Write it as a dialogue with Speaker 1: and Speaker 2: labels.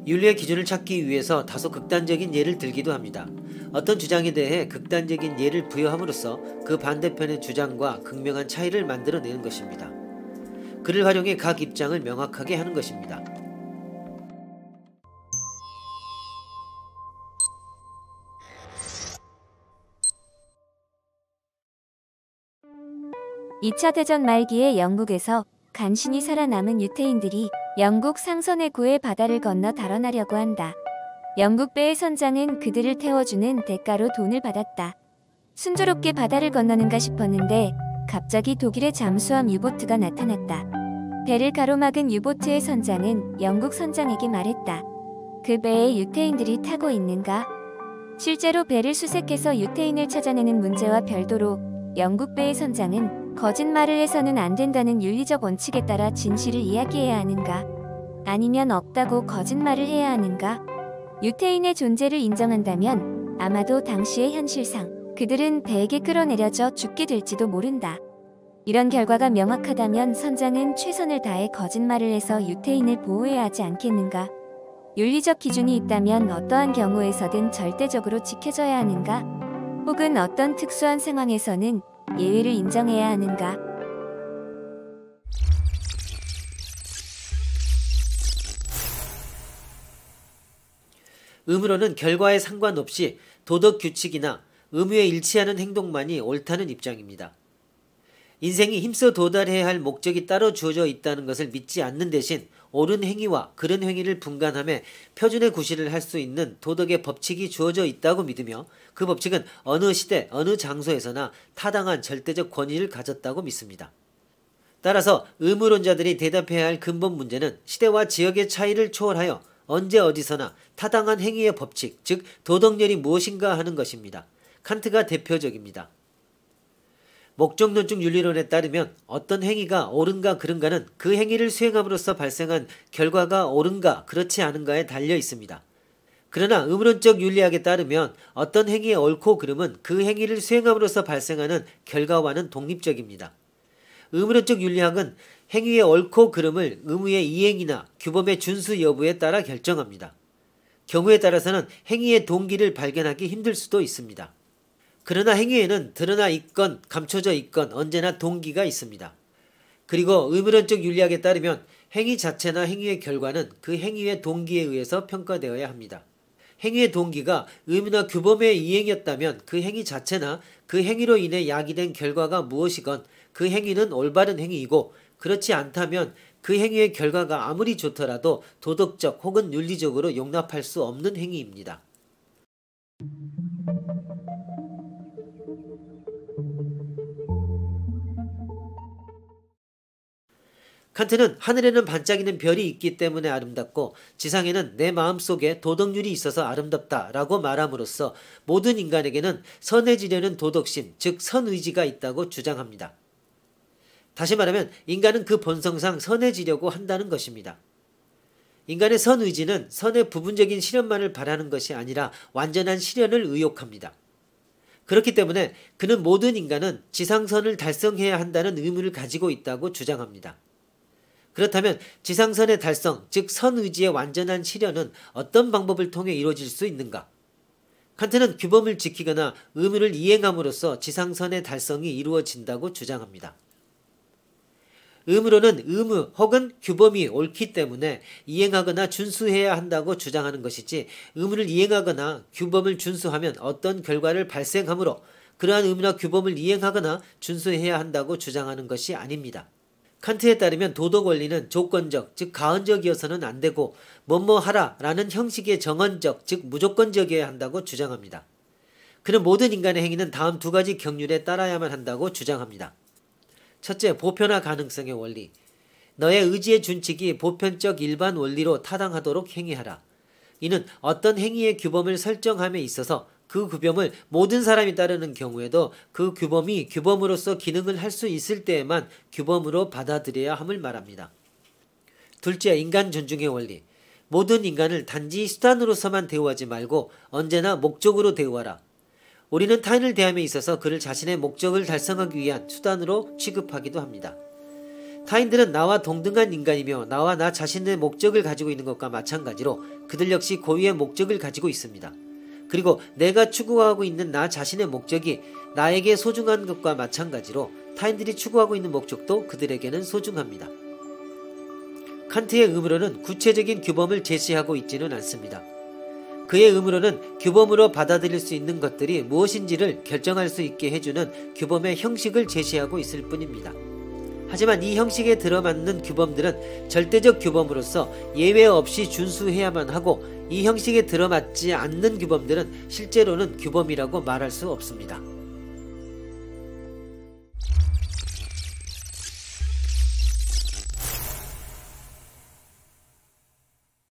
Speaker 1: 윤리의 기준을 찾기 위해서 다소 극단적인 예를 들기도 합니다. 어떤 주장에 대해 극단적인 예를 부여함으로써 그 반대편의 주장과 극명한 차이를 만들어내는 것입니다. 그를 활용해 각 입장을 명확하게 하는 것입니다.
Speaker 2: 2차 대전 말기에 영국에서 간신히 살아남은 유태인들이 영국 상선에 구해 바다를 건너 달아나려고 한다. 영국 배의 선장은 그들을 태워주는 대가로 돈을 받았다. 순조롭게 바다를 건너는가 싶었는데 갑자기 독일의 잠수함 유보트가 나타났다. 배를 가로막은 유보트의 선장은 영국 선장에게 말했다. 그 배에 유태인들이 타고 있는가? 실제로 배를 수색해서 유태인을 찾아내는 문제와 별도로 영국 배의 선장은 거짓말을 해서는 안 된다는 윤리적 원칙에 따라 진실을 이야기해야 하는가? 아니면 없다고 거짓말을 해야 하는가? 유태인의 존재를 인정한다면 아마도 당시의 현실상 그들은 배에게 끌어내려져 죽게 될지도 모른다. 이런 결과가 명확하다면 선장은 최선을 다해 거짓말을 해서 유태인을 보호해야 하지 않겠는가? 윤리적 기준이 있다면 어떠한 경우에서든 절대적으로 지켜져야 하는가? 혹은 어떤 특수한 상황에서는 예외를 인정해야 하는가?
Speaker 1: 의무로는 결과에 상관없이 도덕 규칙이나 의무에 일치하는 행동만이 옳다는 입장입니다. 인생이 힘써 도달해야 할 목적이 따로 주어져 있다는 것을 믿지 않는 대신 옳은 행위와 그른 행위를 분간하며 표준의 구실을 할 수 있는 도덕의 법칙이 주어져 있다고 믿으며 그 법칙은 어느 시대 어느 장소에서나 타당한 절대적 권위를 가졌다고 믿습니다. 따라서 의무론자들이 대답해야 할 근본 문제는 시대와 지역의 차이를 초월하여 언제 어디서나 타당한 행위의 법칙, 즉 도덕렬이 무엇인가 하는 것입니다. 칸트가 대표적입니다. 목적론적 윤리론에 따르면 어떤 행위가 옳은가 그른가는 그 행위를 수행함으로써 발생한 결과가 옳은가 그렇지 않은가에 달려 있습니다. 그러나 의무론적 윤리학에 따르면 어떤 행위의 옳고 그름은 그 행위를 수행함으로써 발생하는 결과와는 독립적입니다. 의무론적 윤리학은 행위의 옳고 그름을 의무의 이행이나 규범의 준수 여부에 따라 결정합니다. 경우에 따라서는 행위의 동기를 발견하기 힘들 수도 있습니다. 그러나 행위에는 드러나 있건 감춰져 있건 언제나 동기가 있습니다. 그리고 의무론적 윤리학에 따르면 행위 자체나 행위의 결과는 그 행위의 동기에 의해서 평가되어야 합니다. 행위의 동기가 의무나 규범의 이행이었다면 그 행위 자체나 그 행위로 인해 야기된 결과가 무엇이건 그 행위는 올바른 행위이고, 그렇지 않다면 그 행위의 결과가 아무리 좋더라도 도덕적 혹은 윤리적으로 용납할 수 없는 행위입니다. 칸트는 하늘에는 반짝이는 별이 있기 때문에 아름답고 지상에는 내 마음속에 도덕률이 있어서 아름답다라고 말함으로써 모든 인간에게는 선해지려는 도덕심, 즉 선의지가 있다고 주장합니다. 다시 말하면 인간은 그 본성상 선해지려고 한다는 것입니다. 인간의 선의지는 선의 부분적인 실현만을 바라는 것이 아니라 완전한 실현을 의욕합니다. 그렇기 때문에 그는 모든 인간은 지상선을 달성해야 한다는 의무를 가지고 있다고 주장합니다. 그렇다면 지상선의 달성, 즉 선의지의 완전한 실현은 어떤 방법을 통해 이루어질 수 있는가? 칸트는 규범을 지키거나 의무를 이행함으로써 지상선의 달성이 이루어진다고 주장합니다. 의무로는 의무 혹은 규범이 옳기 때문에 이행하거나 준수해야 한다고 주장하는 것이지, 의무를 이행하거나 규범을 준수하면 어떤 결과를 발생하므로 그러한 의무나 규범을 이행하거나 준수해야 한다고 주장하는 것이 아닙니다. 칸트에 따르면 도덕 원리는 조건적, 즉 가언적이어서는 안 되고 뭐뭐 하라 라는 형식의 정언적, 즉 무조건적이어야 한다고 주장합니다. 그는 모든 인간의 행위는 다음 두 가지 경륜에 따라야만 한다고 주장합니다. 첫째, 보편화 가능성의 원리. 너의 의지의 준칙이 보편적 일반 원리로 타당하도록 행위하라. 이는 어떤 행위의 규범을 설정함에 있어서 그 규범을 모든 사람이 따르는 경우에도 그 규범이 규범으로서 기능을 할 수 있을 때에만 규범으로 받아들여야 함을 말합니다. 둘째, 인간 존중의 원리. 모든 인간을 단지 수단으로서만 대우하지 말고 언제나 목적으로 대우하라. 우리는 타인을 대함에 있어서 그를 자신의 목적을 달성하기 위한 수단으로 취급하기도 합니다. 타인들은 나와 동등한 인간이며 나와 나 자신의 목적을 가지고 있는 것과 마찬가지로 그들 역시 고유의 목적을 가지고 있습니다. 그리고 내가 추구하고 있는 나 자신의 목적이 나에게 소중한 것과 마찬가지로 타인들이 추구하고 있는 목적도 그들에게는 소중합니다. 칸트의 의무로는 구체적인 규범을 제시하고 있지는 않습니다. 그의 의무로는 규범으로 받아들일 수 있는 것들이 무엇인지를 결정할 수 있게 해주는 규범의 형식을 제시하고 있을 뿐입니다. 하지만 이 형식에 들어맞는 규범들은 절대적 규범으로서 예외 없이 준수해야만 하고 이 형식에 들어맞지 않는 규범들은 실제로는 규범이라고 말할 수 없습니다.